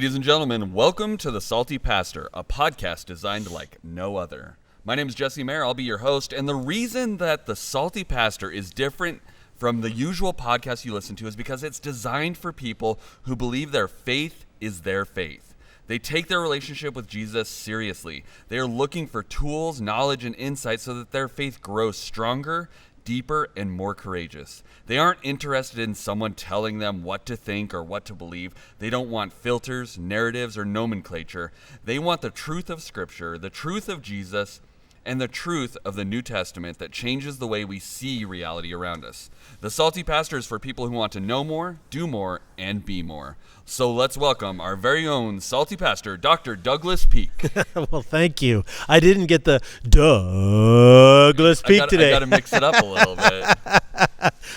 Ladies and gentlemen, welcome to The Salty Pastor, a podcast designed like no other. My name is Jesse Mayer. I'll be your host, and the reason that The Salty Pastor is different from the usual podcast you listen to is because it's designed for people who believe their faith is their faith. They take their relationship with Jesus seriously. They are looking for tools, knowledge, and insight so that their faith grows stronger, deeper, and more courageous. They aren't interested in someone telling them what to think or what to believe. They don't want filters, narratives, or nomenclature. They want the truth of Scripture, the truth of Jesus, and the truth of the New Testament that changes the way we see reality around us. The Salty Pastor is for people who want to know more, do more, and be more. So let's welcome our very own Salty Pastor, Dr. Douglas Peake. Well, thank you. I didn't get the Douglas Peake today. I got to mix it up a little bit.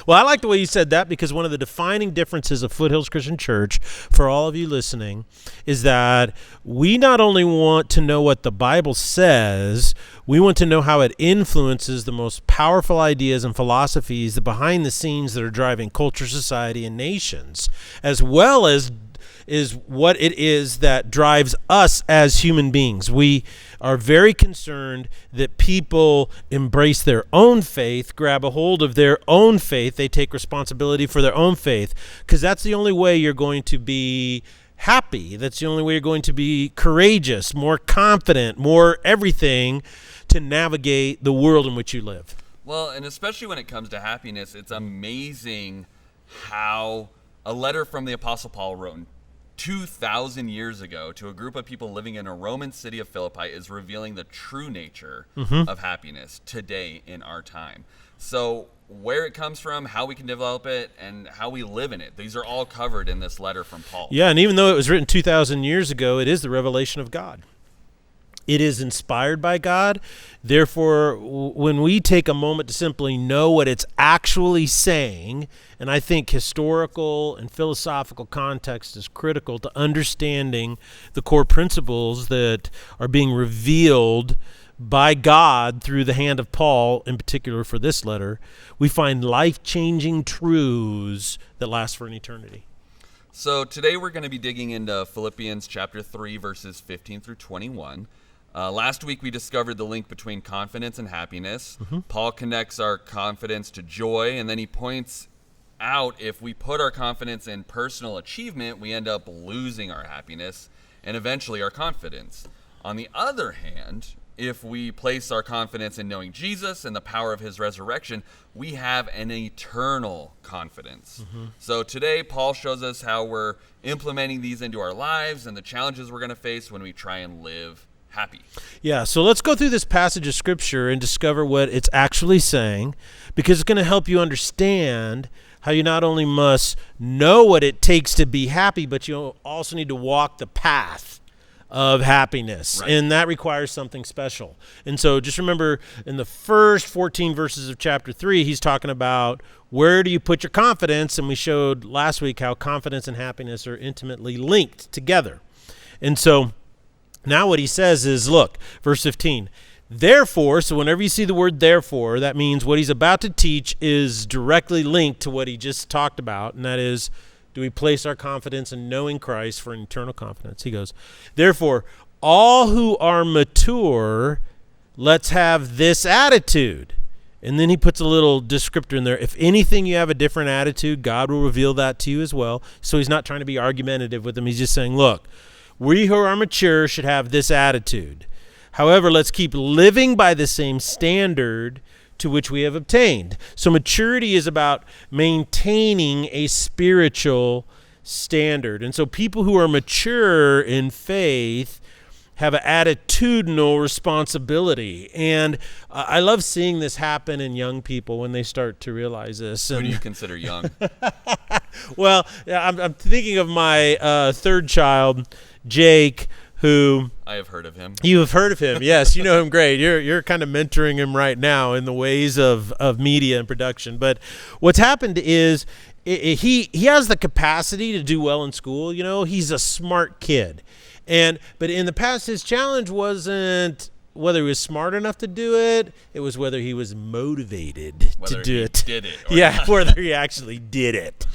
Well, I like the way you said that because one of the defining differences of Foothills Christian Church, for all of you listening, is that we not only want to know what the Bible says, we want to know how it influences the most powerful ideas and philosophies, the behind the scenes that are driving culture, society, and nations, as well as is what it is that drives us as human beings. We are very concerned that people embrace their own faith, grab a hold of their own faith, they take responsibility for their own faith, because that's the only way you're going to be happy. That's the only way you're going to be courageous, more confident, more everything to navigate the world in which you live. Well, and especially when it comes to happiness, it's amazing how a letter from the Apostle Paul wrote 2,000 years ago to a group of people living in a Roman city of Philippi is revealing the true nature of happiness today in our time. So where it comes from, how we can develop it, and how we live in it, these are all covered in this letter from Paul. Yeah, and even though it was written 2,000 years ago, it is the revelation of God. It is inspired by God. Therefore, when we take a moment to simply know what it's actually saying, and I think historical and philosophical context is critical to understanding the core principles that are being revealed by God through the hand of Paul, in particular for this letter, we find life-changing truths that last for an eternity. So today we're going to be digging into Philippians chapter 3, verses 15 through 21. Last week we discovered the link between confidence and happiness. Paul connects our confidence to joy, and then he points out if we put our confidence in personal achievement, we end up losing our happiness and eventually our confidence. On the other hand, if we place our confidence in knowing Jesus and the power of his resurrection, we have an eternal confidence. So today, Paul shows us how we're implementing these into our lives and the challenges we're going to face when we try and live happy. Yeah, so let's go through this passage of Scripture and discover what it's actually saying, because it's going to help you understand how you not only must know what it takes to be happy, but you also need to walk the path of happiness, right. And that requires something special. And so just remember, in the first 14 verses of chapter 3, he's talking about where do you put your confidence, and we showed last week how confidence and happiness are intimately linked together. And so now what he says is, look, verse 15, therefore, so whenever you see the word therefore, that means what he's about to teach is directly linked to what he just talked about, and that is, do we place our confidence in knowing Christ for an eternal confidence? He goes, therefore, all who are mature, let's have this attitude. And then he puts a little descriptor in there. If anything, you have a different attitude, God will reveal that to you as well. So he's not trying to be argumentative with them. He's just saying, look, we who are mature should have this attitude. However, let's keep living by the same standard to which we have obtained. So maturity is about maintaining a spiritual standard. And so people who are mature in faith have an attitudinal responsibility. And I love seeing this happen in young people when they start to realize this. Who do you consider young? Well, I'm thinking of my third child, Jake, who I have heard of him. You have heard of him, yes. You know him great. You're kind of mentoring him right now in the ways of media and production. But what's happened is he has the capacity to do well in school. You know, he's a smart kid. But in the past, his challenge wasn't whether he was smart enough to do it. It was whether he was motivated to do it. Did it? Or Yeah, not. whether he actually did it,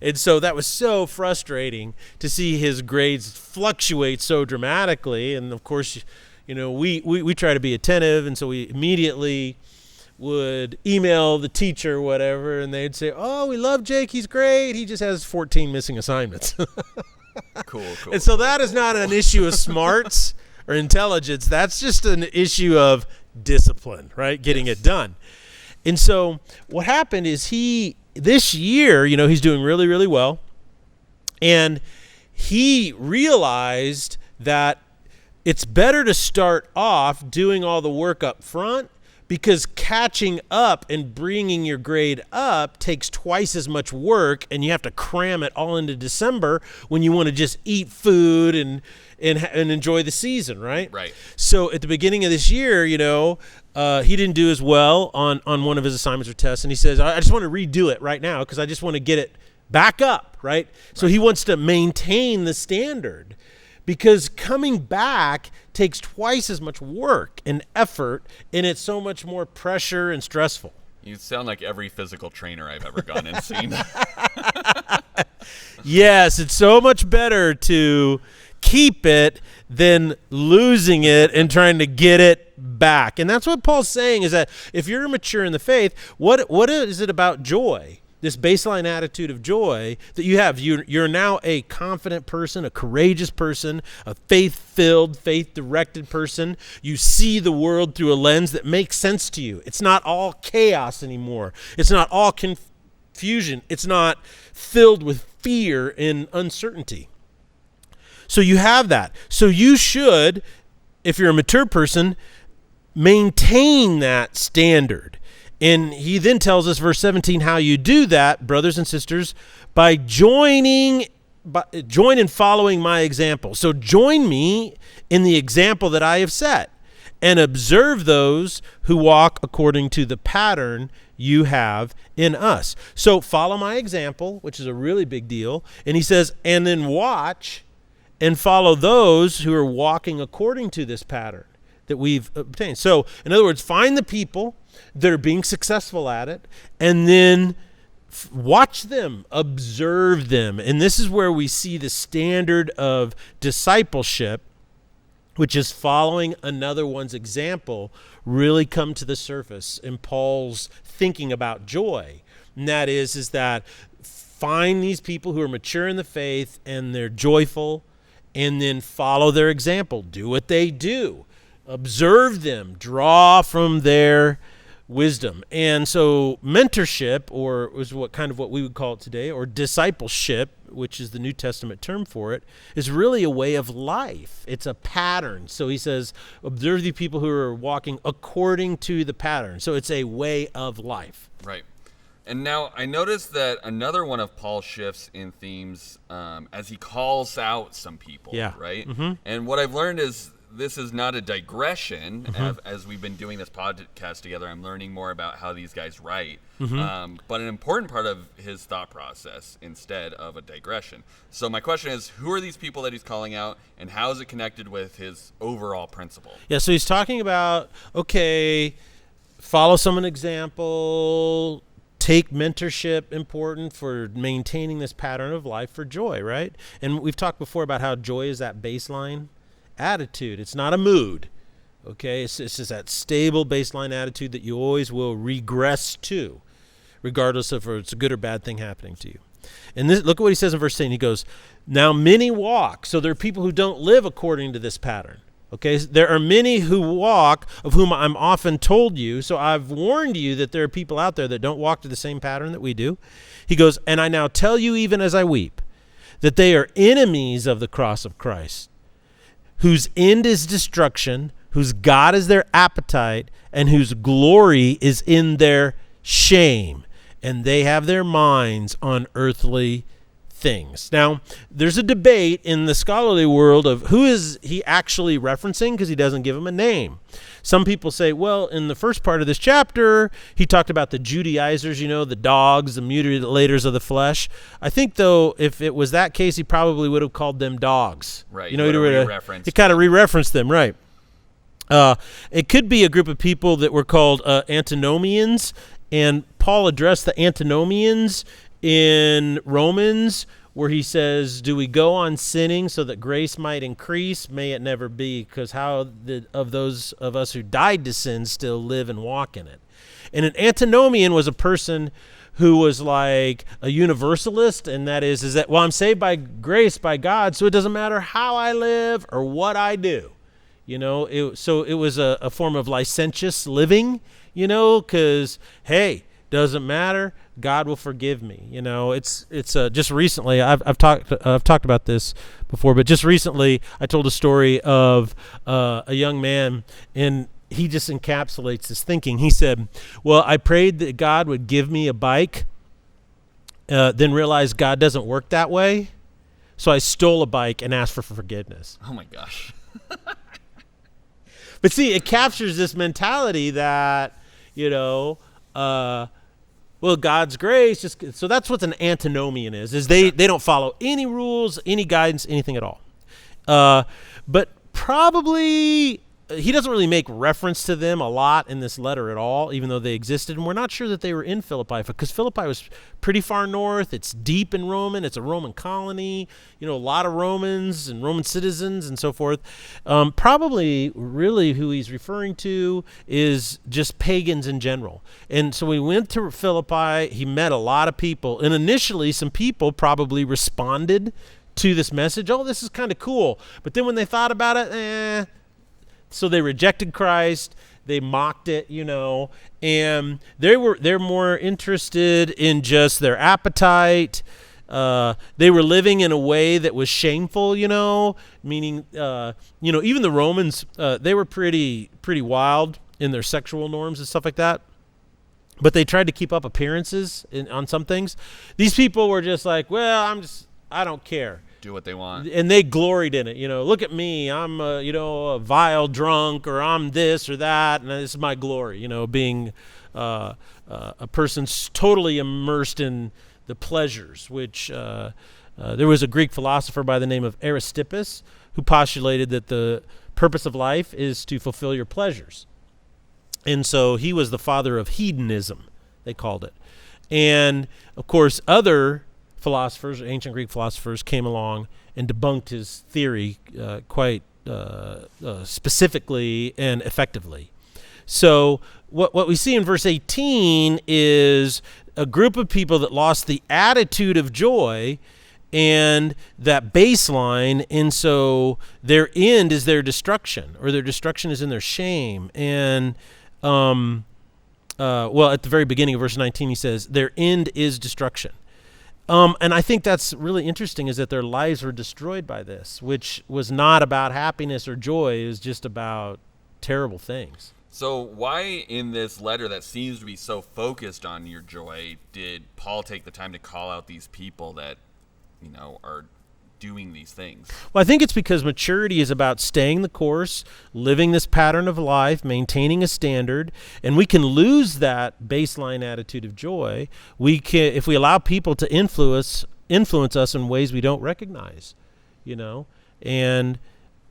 And so that was so frustrating to see his grades fluctuate so dramatically. And of course, we try to be attentive, and so we immediately would email the teacher, whatever, and they'd say, "Oh, we love Jake. He's great. He just has 14 missing assignments." Cool. And so that is not an issue of smarts or intelligence. That's just an issue of discipline, right? Getting it done. And so what happened is this year, he's doing really, really well. And he realized that it's better to start off doing all the work up front, because catching up and bringing your grade up takes twice as much work, and you have to cram it all into December when you want to just eat food and enjoy the season, right? Right. So at the beginning of this year, he didn't do as well on one of his assignments or tests, and he says, I just want to redo it right now because I just want to get it back up, right? So he wants to maintain the standard, because coming back takes twice as much work and effort, and it's so much more pressure and stressful. You sound like every physical trainer I've ever gone and seen. Yes, it's so much better to keep it than losing it and trying to get it back. And that's what Paul's saying, is that if you're mature in the faith, what is it about joy? This baseline attitude of joy that you have. You're now a confident person, a courageous person, a faith-filled, faith-directed person. You see the world through a lens that makes sense to you. It's not all chaos anymore. It's not all confusion. It's not filled with fear and uncertainty. So you have that. So you should, if you're a mature person, maintain that standard. And he then tells us, verse 17, how you do that, brothers and sisters, by join in following my example. So join me in the example that I have set, and observe those who walk according to the pattern you have in us. So follow my example, which is a really big deal. And he says, and then watch and follow those who are walking according to this pattern that we've obtained. So in other words, find the people that are being successful at it, and then watch them, observe them. And this is where we see the standard of discipleship, which is following another one's example, really come to the surface in Paul's thinking about joy. And that is that find these people who are mature in the faith and they're joyful, and then follow their example. Do what they do. Observe them. Draw from their wisdom. And so mentorship, or is what we would call it today, or discipleship, which is the New Testament term for it, is really a way of life. It's a pattern. So he says, observe the people who are walking according to the pattern. So it's a way of life. Right. And now I noticed that another one of Paul's shifts in themes, as he calls out some people, right? Mm-hmm. And what I've learned is this is not a digression. Mm-hmm. As we've been doing this podcast together, I'm learning more about how these guys write. Mm-hmm. But an important part of his thought process instead of a digression. So my question is, who are these people that he's calling out, and how is it connected with his overall principle? Yeah, so he's talking about, follow someone's example, take mentorship, important for maintaining this pattern of life for joy, right? And we've talked before about how joy is that baseline attitude. It's not a mood, okay? It's just that stable baseline attitude that you always will regress to, regardless of if it's a good or bad thing happening to you. And look at what he says in verse 10. He goes, now many walk. So there are people who don't live according to this pattern. Okay, there are many who walk, of whom I'm often told you. So I've warned you that there are people out there that don't walk to the same pattern that we do. He goes, and I now tell you, even as I weep, that they are enemies of the cross of Christ, whose end is destruction, whose God is their appetite, and whose glory is in their shame. And they have their minds on earthly things. Now, there's a debate in the scholarly world of who is he actually referencing, because he doesn't give them a name. Some people say, well, in the first part of this chapter, he talked about the Judaizers, the dogs, the mutilators of the flesh. I think, though, if it was that case, he probably would have called them dogs. Right. He kind of re-referenced them, right. It could be a group of people that were called antinomians, and Paul addressed the antinomians in Romans, where he says, do we go on sinning so that grace might increase? May it never be, because how of those of us who died to sin still live and walk in it? And an antinomian was a person who was like a universalist, and that is that, well, I'm saved by grace by God, so it doesn't matter how I live or what I do. So it was a form of licentious living, because, hey, doesn't matter, God will forgive me. It's just recently I've talked about this before, but just recently I told a story of a young man, and he just encapsulates this thinking. He said, well, I prayed that God would give me a bike, then realized God doesn't work that way, so I stole a bike and asked for forgiveness. Oh my gosh. But see, it captures this mentality that, God's grace. So that's what an antinomian is they don't follow any rules, any guidance, anything at all. But probably he doesn't really make reference to them a lot in this letter at all, even though they existed. And we're not sure that they were in Philippi, because Philippi was pretty far north. It's deep in Roman. It's a Roman colony. A lot of Romans and Roman citizens and so forth. Probably really who he's referring to is just pagans in general. And so we went to Philippi. He met a lot of people. And initially, some people probably responded to this message. Oh, this is kind of cool. But then when they thought about it, so they rejected Christ, they mocked it, and they're more interested in just their appetite. They were living in a way that was shameful, meaning, even the Romans, they were pretty wild in their sexual norms and stuff like that. But they tried to keep up appearances on some things. These people were just like, well, I don't care. Do what they want. And they gloried in it. Look at me. I'm, a vile drunk, or I'm this or that, and this is my glory, being a person totally immersed in the pleasures, which there was a Greek philosopher by the name of Aristippus who postulated that the purpose of life is to fulfill your pleasures. And so he was the father of hedonism, they called it. And, of course, other philosophers, ancient Greek philosophers, came along and debunked his theory quite specifically and effectively. So what we see in verse 18 is a group of people that lost the attitude of joy and that baseline, and so their end is their destruction, or their destruction is in their shame. And at the very beginning of verse 19, he says, their end is destruction. And I think that's really interesting, is that their lives were destroyed by this, which was not about happiness or joy. It was just about terrible things. So why in this letter that seems to be so focused on your joy did Paul take the time to call out these people that, are doing these things? Well, I think it's because maturity is about staying the course, living this pattern of life, maintaining a standard, and we can lose that baseline attitude of joy. We can, if we allow people to influence us in ways we don't recognize, and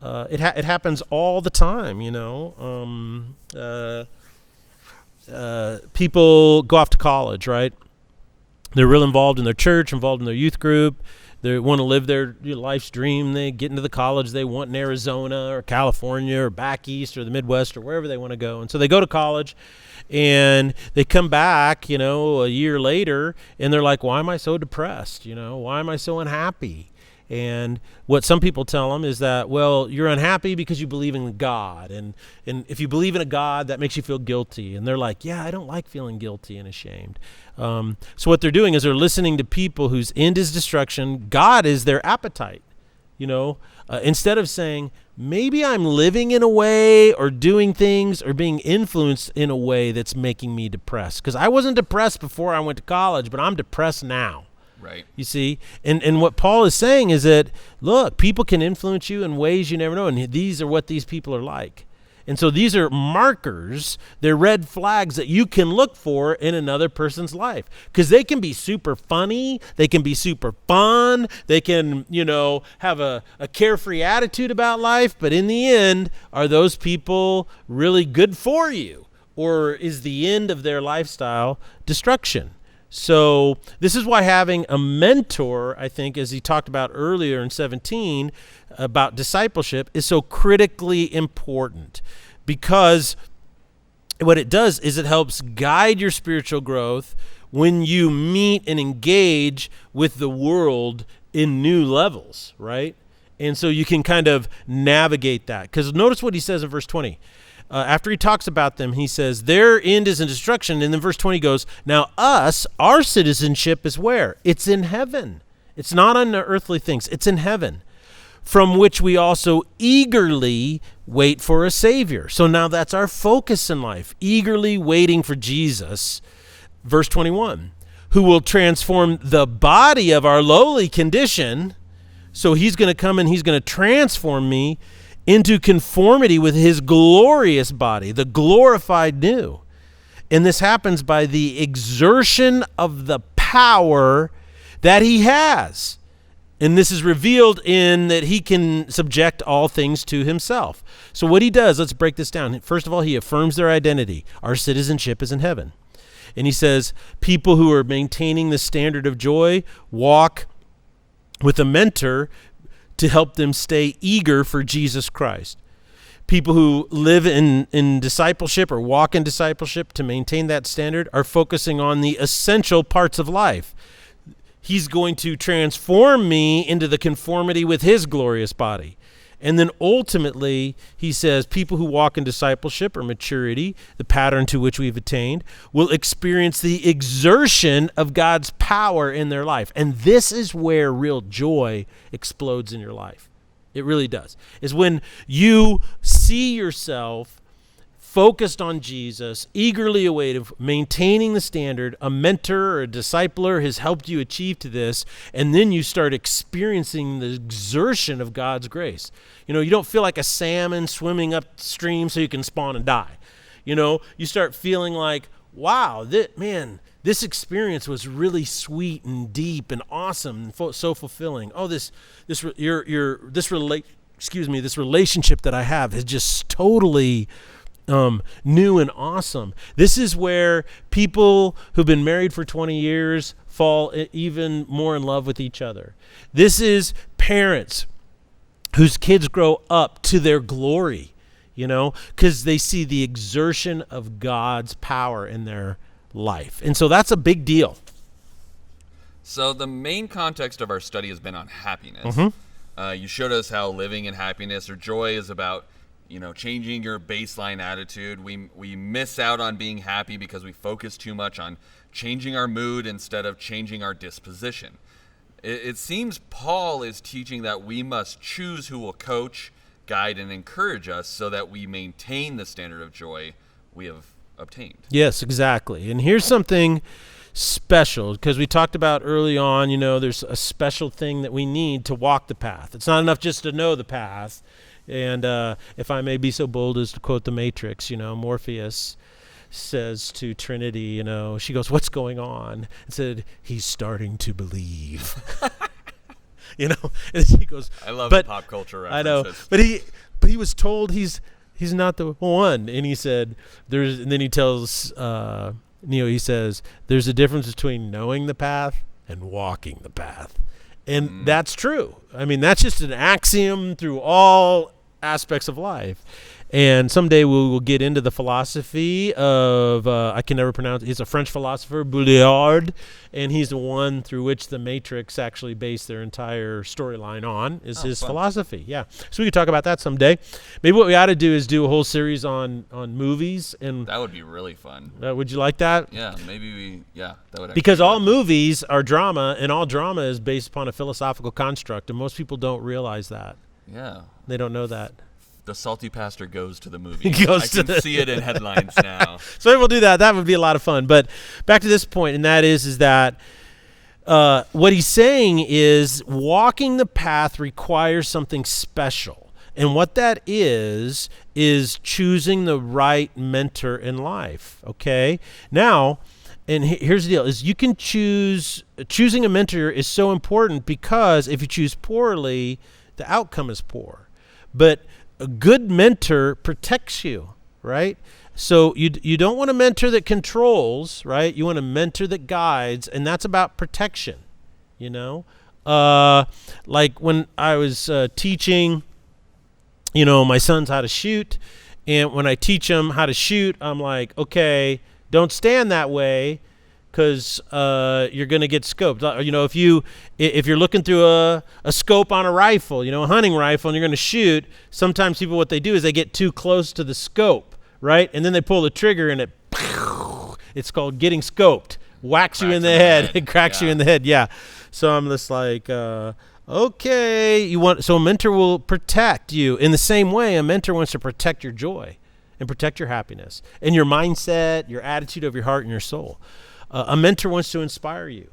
it happens all the time. People go off to college, right? They're real involved in their church, involved in their youth group. They want to live their life's dream. They get into the college they want in Arizona or California or back east or the Midwest or wherever they want to go. And so they go to college and they come back, a year later, and they're like, why am I so depressed? Why am I so unhappy? And what some people tell them is that, well, you're unhappy because you believe in God. And if you believe in a God, that makes you feel guilty. And they're like, yeah, I don't like feeling guilty and ashamed. So what they're doing is they're listening to people whose end is destruction. God is their appetite. Instead of saying, maybe I'm living in a way or doing things or being influenced in a way that's making me depressed. Because I wasn't depressed before I went to college, but I'm depressed now. Right. You see? And what Paul is saying is that, look, people can influence you in ways you never know, and these are what these people are like. And so these are markers, they're red flags that you can look for in another person's life. Because they can be super funny, they can be super fun, they can, have a carefree attitude about life, but in the end, are those people really good for you? Or is the end of their lifestyle destruction? So this is why having a mentor, I think, as he talked about earlier in 17, about discipleship, is so critically important, because what it does is it helps guide your spiritual growth when you meet and engage with the world in new levels, right? And so you can kind of navigate that. Because notice what he says in verse 20. After he talks about them, he says, their end is in destruction. And then verse 20 goes, now our citizenship is where? It's in heaven. It's not on the earthly things. It's in heaven, from which we also eagerly wait for a Savior. So now that's our focus in life, eagerly waiting for Jesus. Verse 21, who will transform the body of our lowly condition. So he's going to come and he's going to transform me into conformity with his glorious body, the glorified new. And this happens by the exertion of the power that he has. And this is revealed in that he can subject all things to himself. So what he does, let's break this down. First of all, he affirms their identity. Our citizenship is in heaven. And he says, people who are maintaining the standard of joy walk with a mentor to help them stay eager for Jesus Christ. People who live in discipleship or walk in discipleship to maintain that standard are focusing on the essential parts of life. He's going to transform me into the conformity with his glorious body. And then ultimately, he says, people who walk in discipleship or maturity, the pattern to which we've attained, will experience the exertion of God's power in their life. And this is where real joy explodes in your life. It really does. Is when you see yourself focused on Jesus, eagerly awaiting, maintaining the standard. A mentor or a discipler has helped you achieve to this, and then you start experiencing the exertion of God's grace. You don't feel like a salmon swimming upstream so you can spawn and die. You start feeling like, wow, this experience was really sweet and deep and awesome and so fulfilling. Oh, this relationship that I have is just totally new and awesome. This is where people who've been married for 20 years fall even more in love with each other. This is parents whose kids grow up to their glory, because they see the exertion of God's power in their life. And so that's a big deal. So the main context of our study has been on happiness. You showed us how living in happiness or joy is about changing your baseline attitude. We miss out on being happy because we focus too much on changing our mood instead of changing our disposition. It seems Paul is teaching that we must choose who will coach, guide, and encourage us so that we maintain the standard of joy we have obtained. Yes, exactly. And here's something special, because we talked about early on, there's a special thing that we need to walk the path. It's not enough just to know the path. And if I may be so bold as to quote the Matrix, Morpheus says to Trinity, she goes, "What's going on?" And said, "He's starting to believe." And she goes, I love pop culture references. I know, but he was told he's not the one, and he said and then he tells Neo, he says, "There's a difference between knowing the path and walking the path." And that's true. I mean, that's just an axiom through all aspects of life. And someday we will get into the philosophy of, I can never pronounce it. He's a French philosopher, Baudrillard, and he's the one through which the Matrix actually based their entire storyline on, is his philosophy. Yeah. So we could talk about that someday. Maybe what we ought to do is do a whole series on movies. And that would be really fun. Would you like that? Yeah, maybe that would actually because all movies are drama, and all drama is based upon a philosophical construct, and most people don't realize that. Yeah. They don't know that. The Salty Pastor goes to the movie. I can see it in headlines now. So maybe we'll do that. That would be a lot of fun. But back to this point, and that is that what he's saying is walking the path requires something special. And what that is choosing the right mentor in life, okay? Now, and here's the deal, is you can choosing a mentor is so important because if you choose poorly, the outcome is poor. But a good mentor protects you, right? So you don't want a mentor that controls, right? You want a mentor that guides, and that's about protection, you know? Like when I was teaching, my sons how to shoot, and when I teach them how to shoot, I'm like, okay, don't stand that way because you're going to get scoped. If you're looking through a scope on a rifle, a hunting rifle, and you're going to shoot, sometimes people, what they do is they get too close to the scope, right? And then they pull the trigger and it's called getting scoped. Whacks you in the head. It cracks you in the head. Yeah. So I'm just like, okay, so a mentor will protect you. In the same way, a mentor wants to protect your joy and protect your happiness and your mindset, your attitude of your heart and your soul. A mentor wants to inspire you,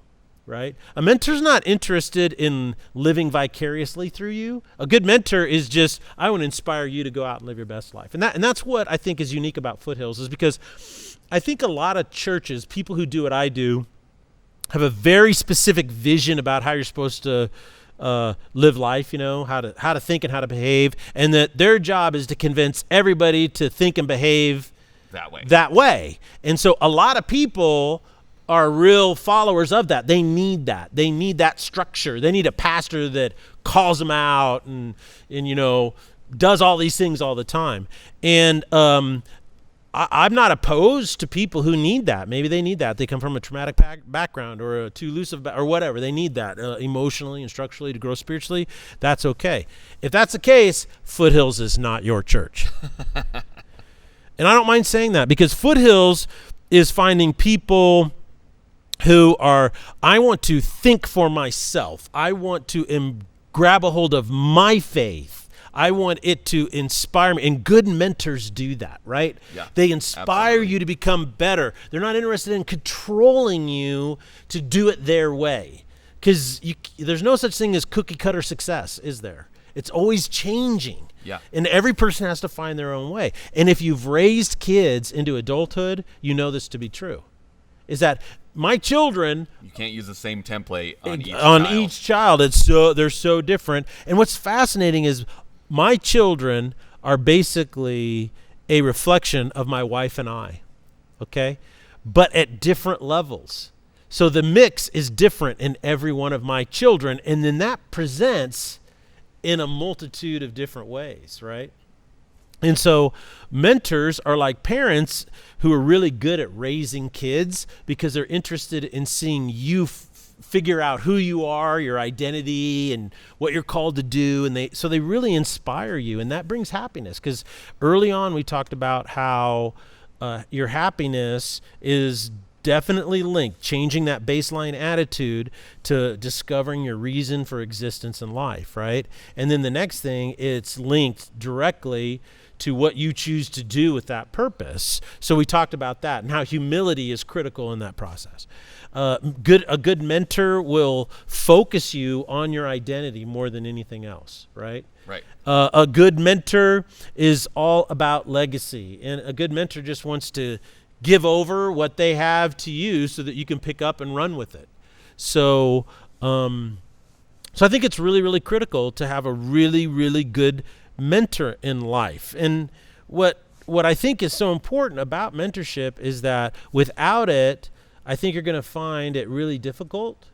right? A mentor's not interested in living vicariously through you. A good mentor is just, I want to inspire you to go out and live your best life. And that's what I think is unique about Foothills, is because I think a lot of churches, people who do what I do, have a very specific vision about how you're supposed to live life, how to think and how to behave, and that their job is to convince everybody to think and behave that way. And so a lot of people are real followers of that. They need that. They need that structure. They need a pastor that calls them out and does all these things all the time. And I'm not opposed to people who need that. Maybe they need that. They come from a traumatic background or a too elusive or whatever. They need that emotionally and structurally to grow spiritually. That's okay. If that's the case, Foothills is not your church. And I don't mind saying that, because Foothills is finding people who are, I want to think for myself. I want to grab a hold of my faith. I want it to inspire me. And good mentors do that, right? Yeah, they inspire you to become better. They're not interested in controlling you to do it their way. Because there's no such thing as cookie cutter success, is there? It's always changing. Yeah. And every person has to find their own way. And if you've raised kids into adulthood, you know this to be true. Is that my children, you can't use the same template on each child. They're so different. And what's fascinating is my children are basically a reflection of my wife and I, okay? But at different levels. So the mix is different in every one of my children, and then that presents in a multitude of different ways, right? And so mentors are like parents who are really good at raising kids because they're interested in seeing you figure out who you are, your identity, and what you're called to do. And they really inspire you, and that brings happiness. Because early on we talked about how your happiness is definitely linked, changing that baseline attitude to discovering your reason for existence in life, right? And then the next thing, it's linked directly to what you choose to do with that purpose. So we talked about that and how humility is critical in that process. A good mentor will focus you on your identity more than anything else, right? Right. A good mentor is all about legacy, and a good mentor just wants to give over what they have to you so that you can pick up and run with it. So I think it's really, really critical to have a really, really good mentor in life. And what I think is so important about mentorship is that without it, I think you're going to find it really difficult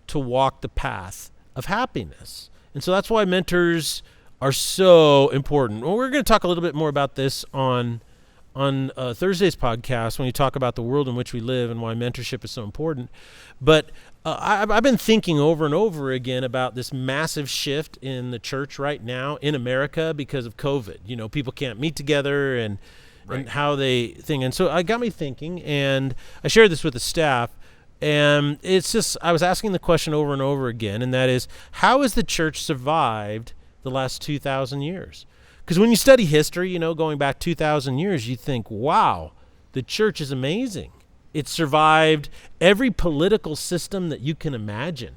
to walk the path of happiness. And so that's why mentors are so important. Well, we're going to talk a little bit more about this on Thursday's podcast when you talk about the world in which we live and why mentorship is so important. But I've been thinking over and over again about this massive shift in the church right now in America because of COVID. People can't meet together and how they think. And so it got me thinking, and I shared this with the staff. And it's just, I was asking the question over and over again, and that is, how has the church survived the last 2,000 years? Because when you study history, going back 2,000 years, you think, wow, the church is amazing. It survived every political system that you can imagine.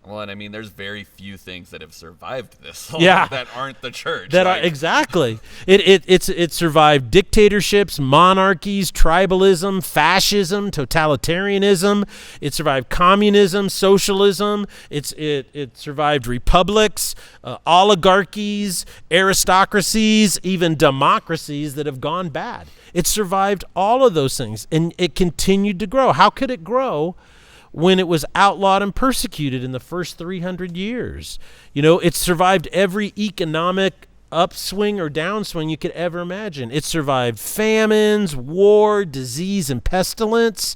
Well, and I mean, there's very few things that have survived this Yeah. that aren't the church. That are exactly. It survived dictatorships, monarchies, tribalism, fascism, totalitarianism. It survived communism, socialism. It survived republics, oligarchies, aristocracies, even democracies that have gone bad. It survived all of those things, and it continued to grow. How could it grow when it was outlawed and persecuted in the first 300 years? You know, it survived every economic upswing or downswing you could ever imagine. It survived famines, war, disease, and pestilence.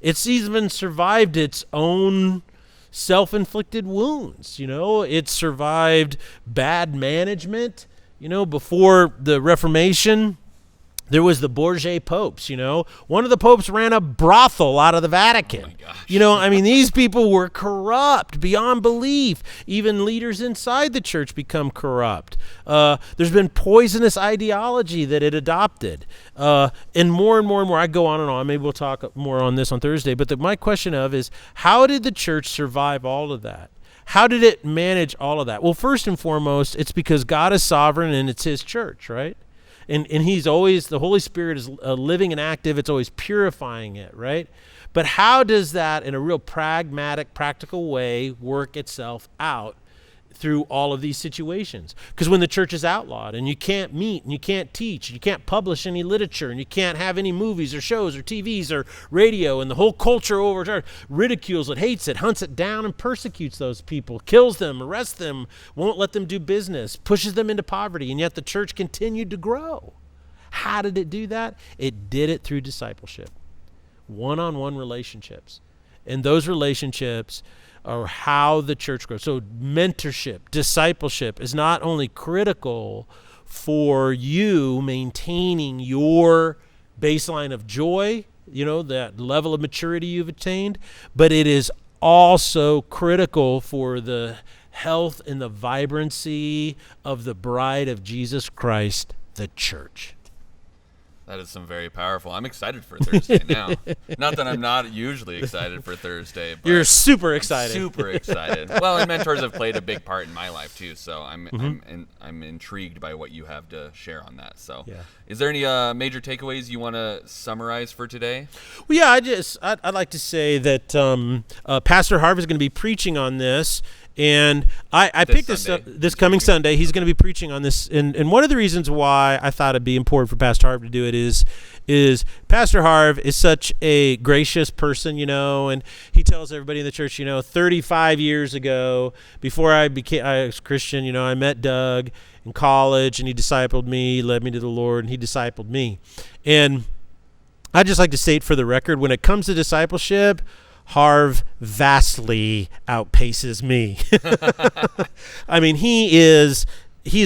It's even survived its own self-inflicted wounds. You know, it survived bad management. You know, before the Reformation, there was the Borgia popes, you know. One of the popes ran a brothel out of the Vatican. Oh my gosh. You know, I mean, these people were corrupt beyond belief. Even leaders inside the church become corrupt. There's been poisonous ideology that it adopted. And more and more, I go on and on. Maybe we'll talk more on this on Thursday. But my question is, how did the church survive all of that? How did it manage all of that? Well, first and foremost, it's because God is sovereign and it's his church, right? And he's always, the Holy Spirit is living and active. It's always purifying it, right? But how does that, in a real pragmatic, practical way, work itself out through all of these situations? Because when the church is outlawed and you can't meet and you can't teach, and you can't publish any literature, and you can't have any movies or shows or TVs or radio, and the whole culture over ridicules it, hates it, hunts it down, and persecutes those people, kills them, arrests them, won't let them do business, pushes them into poverty, and yet the church continued to grow. How did it do that? It did it through discipleship, one-on-one relationships. And those relationships are how the church grows. So mentorship, discipleship is not only critical for you maintaining your baseline of joy, you know, that level of maturity you've attained, but it is also critical for the health and the vibrancy of the bride of Jesus Christ, the church. That is some very powerful. I'm excited for Thursday now. Not that I'm not usually excited for Thursday, but you're super excited. Super excited. Well, and mentors have played a big part in my life too, so I'm intrigued by what you have to share on that. So, Yeah. Is there any major takeaways you want to summarize for today? Well, yeah, I'd like to say that Pastor Harv is going to be preaching on this. And I picked this up this coming Sunday. He's going to be preaching on this. And one of the reasons why I thought it'd be important for Pastor Harv to do it is Pastor Harv is such a gracious person, you know, and he tells everybody in the church, you know, 35 years ago, before I was Christian, you know, I met Doug in college and he discipled me, led me to the Lord, and he discipled me. And I'd just like to state for the record, when it comes to discipleship, Harv vastly outpaces me. I mean, he's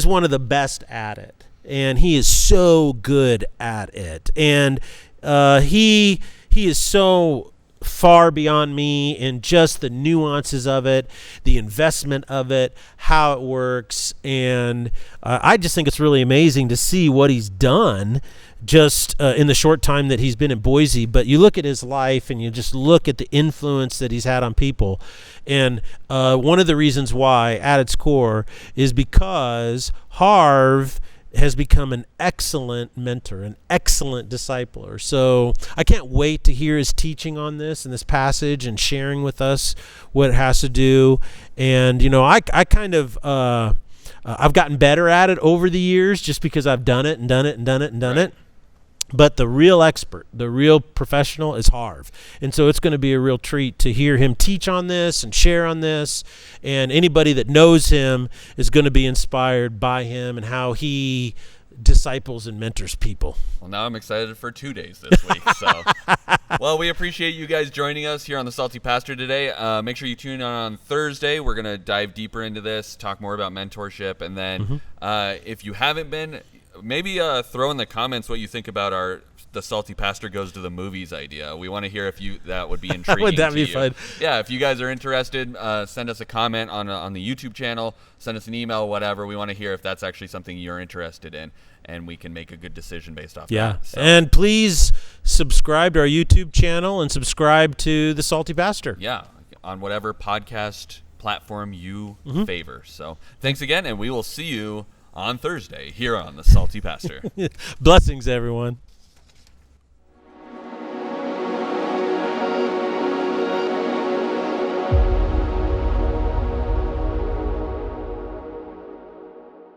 one of the best at it, and he is so good at it. And he is so far beyond me in just the nuances of it, the investment of it, how it works. And I just think it's really amazing to see what he's done just in the short time that he's been in Boise. But you look at his life and you just look at the influence that he's had on people. And one of the reasons why, at its core, is because Harv has become an excellent mentor, an excellent discipler. So I can't wait to hear his teaching on this and this passage and sharing with us what it has to do. And, you know, I kind of, I've gotten better at it over the years just because I've done it and done it and done it and done it. But the real expert, the real professional is Harv. And so it's going to be a real treat to hear him teach on this and share on this. And anybody that knows him is going to be inspired by him and how he disciples and mentors people. Well, now I'm excited for 2 days this week. So, well, we appreciate you guys joining us here on the Salty Pastor today. Make sure you tune in on Thursday. We're going to dive deeper into this, talk more about mentorship. And then if you haven't been, maybe throw in the comments what you think about the Salty Pastor Goes to the Movies idea. We want to hear if that would be intriguing. Would that to be you. fun? Yeah, if you guys are interested, send us a comment on the YouTube channel, send us an email, whatever. We want to hear if that's actually something you're interested in, and we can make a good decision based off that. So, and please subscribe to our YouTube channel and subscribe to the Salty Pastor. Yeah, on whatever podcast platform you favor. So thanks again, and we will see you on Thursday here on The Salty Pastor. Blessings, everyone.